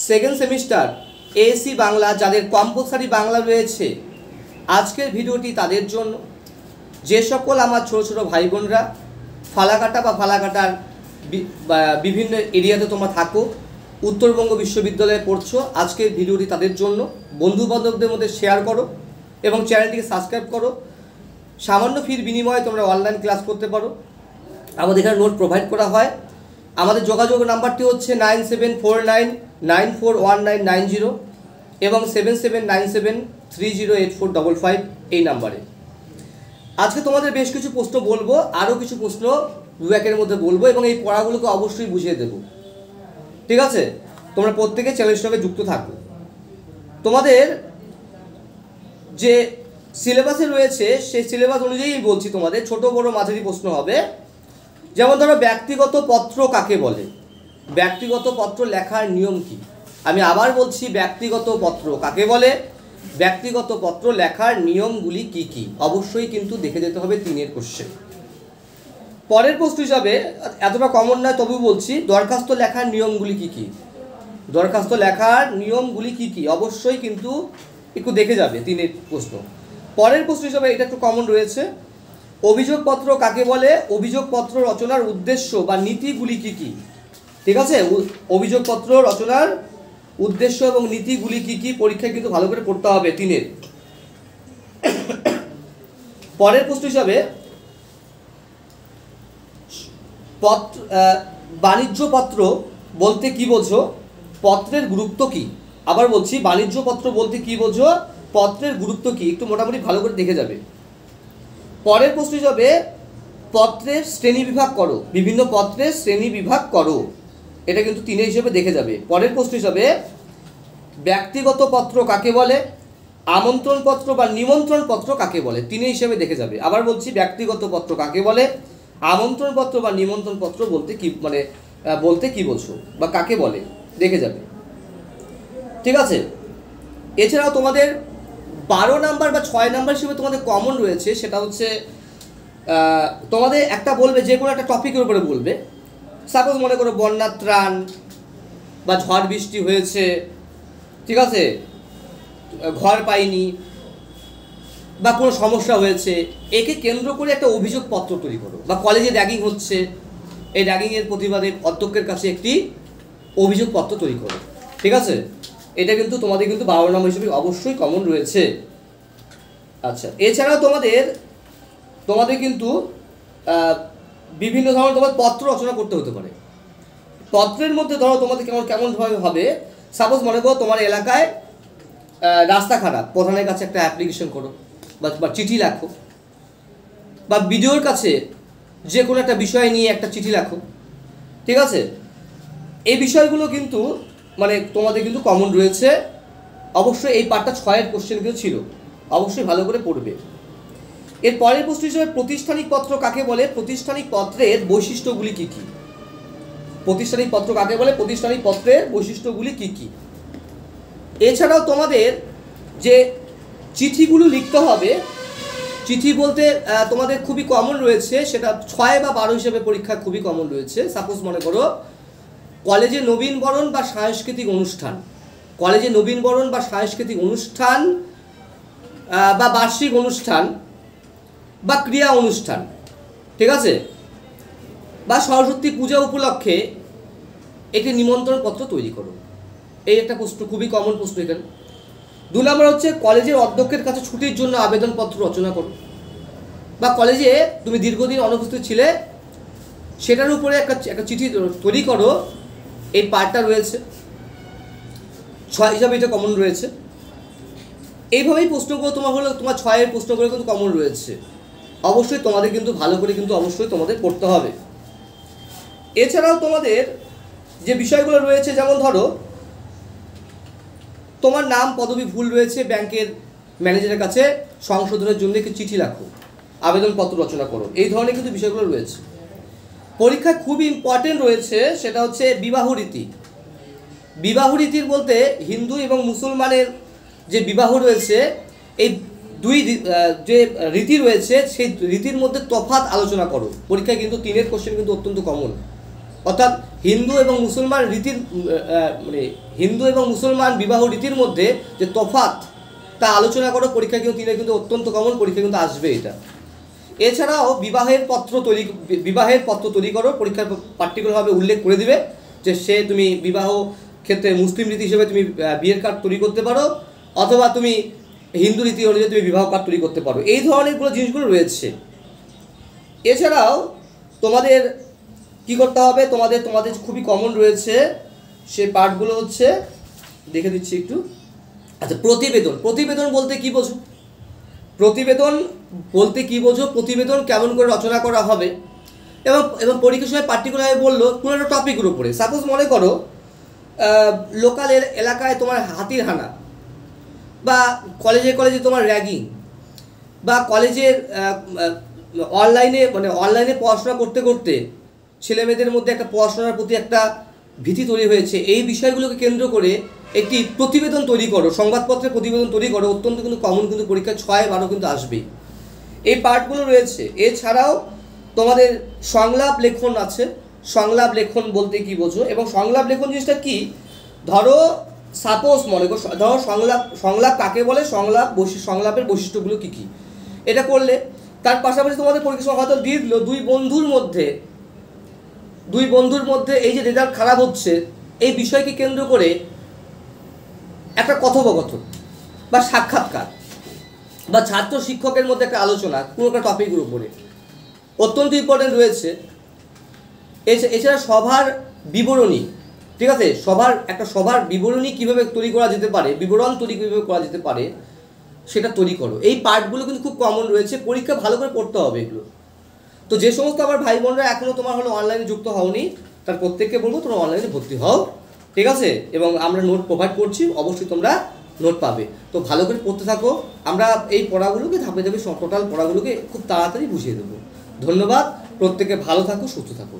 Second semester ASC Bangla যাদের compulsory Bangla রয়েছে, আজকের ভিডিওটি তাদের জন্য। যে সকল আমার ছোট ছোট ভাই বোনরা ফালাকাটা বা ফালাকাটার বিভিন্ন এরিয়াতে তোমরা থাকো, উত্তরবঙ্গ বিশ্ববিদ্যালয়ে পড়ছো, আজকের ভিডিওটি তাদের জন্য। বন্ধুবান্ধবদের মধ্যে শেয়ার করো এবং চ্যানেলটিকে সাবস্ক্রাইব করো। সামান্য ফির বিনিময়ে তোমরা অনলাইন ক্লাস করতে পারো। আমাদের এখানে নোট প্রোভাইড করা হয়। আমাদের যোগাযোগ নাম্বারটি হচ্ছে 9749941990 এবং 7797308455 এই নাম্বারে। আজকে তোমাদের বেশ কিছু প্রশ্ন বলবো, আরও কিছু প্রশ্ন দু একের মধ্যে বলবো এবং এই পড়াগুলোকে অবশ্যই বুঝিয়ে দেবো। ঠিক আছে, তোমরা প্রত্যেকে চ্যানেলের সঙ্গে যুক্ত থাকো। তোমাদের যে সিলেবাসে রয়েছে সেই সিলেবাস অনুযায়ী বলছি, তোমাদের ছোট বড় মাঝারি প্রশ্ন হবে। যেমন ধরো, ব্যক্তিগত পত্র কাকে বলে? ব্যক্তিগত পত্র লেখার নিয়ম কি? আমি আবার বলছি, ব্যক্তিগত পত্র কাকে বলে, ব্যক্তিগত পত্র লেখার নিয়মগুলি কি কি? অবশ্যই কিন্তু দেখে যেতে হবে 3-এর কোশ্চেন। পরের প্রশ্ন হিসাবে, এতটা কমন নয় তবু বলছি, দরখাস্ত লেখার নিয়মগুলি কি কি? দরখাস্ত লেখার নিয়মগুলি কি কি? অবশ্যই কিন্তু একটু দেখে যাবে 3-এর প্রশ্ন। পরের প্রশ্ন হিসাবে এটা একটু কমন রয়েছে, অভিযোগপত্র কাকে বলে? অভিযোগপত্র রচনার উদ্দেশ্য বা নীতিগুলি কি কি? ঠিক আছে, অভিযোগপত্র রচনার উদ্দেশ্য এবং নীতিগুলি কি কি? পরীক্ষায় কিন্তু ভালো করে পড়তে হবে 3-এর। পরের প্রশ্ন হিসাবে, বাণিজ্যপত্র বলতে কি বোঝো? পত্রের গুরুত্ব কি? আবার বলছি, বাণিজ্যপত্র বলতে কি বোঝো? পত্রের গুরুত্ব কি? একটু মোটামুটি ভালো করে দেখে যাবে। পরের প্রশ্ন হিসাবে, পত্রের শ্রেণী বিভাগ করো, বিভিন্ন পত্রের শ্রেণী বিভাগ করো, এটা কিন্তু 3 হিসেবে দেখে যাবে। পরের প্রশ্ন হিসাবে, ব্যক্তিগত পত্র কাকে বলে? আমন্ত্রণ পত্র বা নিমন্ত্রণ পত্র কাকে বলে? 3 হিসেবে দেখে যাবে। আবার বলছি, ব্যক্তিগত পত্র কাকে বলে? আমন্ত্রণ পত্র বা নিমন্ত্রণ পত্র বলতে কি, মানে বলতে কি বোঝো বা কাকে বলে, দেখে যাবে। ঠিক আছে, এছাড়াও তোমাদের 12 নাম্বার বা 6 নাম্বার হিসেবে তোমাদের কমন রয়েছে, সেটা হচ্ছে তোমাদের একটা বলবে, যে কোনো একটা টপিকের উপরে বলবে। সাপোজ মনে করো বন্যার ত্রাণ বা ঝড় বৃষ্টি হয়েছে, ঠিক আছে, ঘর পাইনি বা কোনো সমস্যা হয়েছে, একে কেন্দ্র করে একটা অভিযোগপত্র তৈরি করো। বা কলেজে র্যাগিং হচ্ছে, এই র্যাগিংয়ের প্রতিবাদে অধ্যক্ষের কাছে একটি অভিযোগপত্র তৈরি করো। ঠিক আছে, এটা কিন্তু তোমাদের কিন্তু 12 নম্বর হিসেবে অবশ্যই কমন রয়েছে। আচ্ছা, এছাড়াও তোমাদের কিন্তু বিভিন্ন ধরনের তোমার পত্র রচনা করতে হতে পারে। পত্রের মধ্যে ধরো তোমাদের কেমনভাবে হবে, সাপোজ মনে করো তোমার এলাকায় রাস্তা খারাপ, প্রধানের কাছে একটা অ্যাপ্লিকেশন করো বা চিঠি লেখো, বা বিডিওর কাছে যে কোনো একটা বিষয় নিয়ে একটা চিঠি লেখো। ঠিক আছে, এই বিষয়গুলো কিন্তু মানে তোমাদের কিন্তু কমন রয়েছে। অবশ্যই এই পার্টটা 6-এর কোশ্চেন কিন্তু ছিল, অবশ্যই ভালো করে পড়বে। এর পরের প্রশ্ন হিসেবে, প্রাতিষ্ঠানিক পত্র কাকে বলে? প্রাতিষ্ঠানিক পত্রের বৈশিষ্ট্যগুলি কি কি? প্রাতিষ্ঠানিক পত্র কাকে বলে? প্রাতিষ্ঠানিক পত্রের বৈশিষ্ট্যগুলি কি কি? এছাড়াও তোমাদের যে চিঠিগুলো লিখতে হবে, চিঠি বলতে তোমাদের খুবই কমন রয়েছে, সেটা 6 বা 12 হিসেবে পরীক্ষা খুবই কমন রয়েছে। সাপোজ মনে করো কলেজে নবীনবরণ বা সাংস্কৃতিক অনুষ্ঠান, কলেজে নবীনবরণ বা সাংস্কৃতিক অনুষ্ঠান বা বার্ষিক অনুষ্ঠান বা ক্রিয়া অনুষ্ঠান, ঠিক আছে, বা সরস্বতী পূজা উপলক্ষে একটি নিমন্ত্রণ পত্র তৈরি করো। এই একটা প্রশ্ন, খুবই কমন প্রশ্ন এখানে। 2 নম্বর হচ্ছে, কলেজের অধ্যক্ষের কাছে ছুটির জন্য আবেদনপত্র রচনা করো, বা কলেজে তুমি দীর্ঘদিন অনুপস্থিত ছিলে সেটার উপরে একটা চিঠি তৈরি করো। এই পার্টটা রয়েছে 6 হিসাবে, এটা কমন রয়েছে। এইভাবেই প্রশ্নগুলো তোমার হলো, তোমার 6-এর প্রশ্নগুলো কিন্তু কমন রয়েছে। অবশ্যই তোমাদের কিন্তু ভালো করে কিন্তু অবশ্যই তোমাদের পড়তে হবে। এছাড়াও তোমাদের যে বিষয়গুলো রয়েছে, যেমন ধরো তোমার নাম পদবি ভুল রয়েছে, ব্যাংকের ম্যানেজারের কাছে সংশোধনের জন্য একটি চিঠি লেখো, আবেদনপত্র রচনা করো। এই ধরনের কিন্তু বিষয়গুলো রয়েছে। পরীক্ষায় খুবই ইম্পর্টেন্ট রয়েছে, সেটা হচ্ছে বিবাহ রীতি। বিবাহ রীতির বলতে হিন্দু এবং মুসলমানের যে বিবাহ রয়েছে, এই দুই যে রীতি রয়েছে সেই রীতির মধ্যে তফাৎ আলোচনা করো। পরীক্ষায় কিন্তু 3-এর কোশ্চেন কিন্তু অত্যন্ত কমন। অর্থাৎ হিন্দু এবং মুসলমান রীতির মানে হিন্দু এবং মুসলমান বিবাহ রীতির মধ্যে যে তফাৎ তা আলোচনা করো। পরীক্ষা কিন্তু তিনে কিন্তু অত্যন্ত কমন, পরীক্ষা কিন্তু আসবে এটা। এছাড়াও বিবাহের পত্র তৈরি করো, পরীক্ষার পার্টিকুলারভাবে উল্লেখ করে দিবে যে তুমি বিবাহ ক্ষেত্রে মুসলিম রীতি হিসেবে তুমি বিয়ের কার্ড তৈরি করতে পারো, অথবা তুমি হিন্দু রীতি অনুযায়ী তুমি বিবাহ কার্ড তৈরি করতে পারো। এই ধরনেরগুলো জিনিসগুলো রয়েছে। এছাড়াও তোমাদের কি করতে হবে, তোমাদের খুবই কমন রয়েছে সে পার্টগুলো হচ্ছে, দেখে দিচ্ছি একটু। আচ্ছা, প্রতিবেদন বলতে কি বোঝো? প্রতিবেদন কেমন করে রচনা করা হবে, এবং পরীক্ষার সময় পার্টিকুলারভাবে বললো কোনো একটা টপিকের উপরে। সাপোজ মনে করো লোকাল এলাকায় তোমার হাতির হানা, বা কলেজে তোমার র্যাগিং, বা কলেজের অনলাইনে পড়াশোনা করতে করতে ছেলেমেয়েদের মধ্যে একটা পড়াশোনার প্রতি একটা ভীতি তৈরি হয়েছে। এই বিষয়গুলোকে কেন্দ্র করে একটি প্রতিবেদন তৈরি করো, সংবাদপত্রের প্রতিবেদন তৈরি করো। অত্যন্ত কিন্তু কমন, কিন্তু পরীক্ষা 6-12 কিন্তু আসবেই। এই পার্টগুলো রয়েছে। এছাড়াও তোমাদের সংলাপ লেখন আছে। সংলাপ লেখন বলতে কি বোঝো, এবং সংলাপ লেখন জিনিসটা কি? ধরো সাপোজ মনে করো, ধরো সংলাপ কাকে বলে, সংলাপের বৈশিষ্ট্যগুলো কী কী, এটা করলে তার পাশাপাশি তোমাদের পরীক্ষা হয়তো দিয়ে দিল দুই বন্ধুর মধ্যে এই যে রেজাল্ট খারাপ হচ্ছে, এই বিষয়কে কেন্দ্র করে একটা কথোপকথন বা সাক্ষাৎকার, বা ছাত্র শিক্ষকের মধ্যে একটা আলোচনা কোনো একটা টপিকের উপরে, অত্যন্ত ইম্পর্টেন্ট রয়েছে। এছাড়া সভার বিবরণী, ঠিক আছে, সভার বিবরণী কীভাবে তৈরি করা যেতে পারে, বিবরণ তৈরি কীভাবে করা যেতে পারে, সেটা তৈরি করো। এই পার্টগুলো কিন্তু খুব কমন রয়েছে, পরীক্ষা ভালো করে পড়তে হবে এগুলো। তো যে সমস্ত আমার ভাই বোনরা এখনও তোমার হলো অনলাইনে যুক্ত হওনি, তার প্রত্যেককে বলবো তোমরা অনলাইনে ভর্তি হও, ঠিক আছে, এবং আমরা নোট প্রোভাইড করছি, অবশ্যই তোমরা নোট পাবে। তো ভালো করে পড়তে থাকো, আমরা এই পড়াগুলোকে ধাপে ধাপে টোটাল পড়াগুলোকে খুব তাড়াতাড়ি বুঝিয়ে দেবো। ধন্যবাদ, প্রত্যেকে ভালো থাকো, সুস্থ থাকো।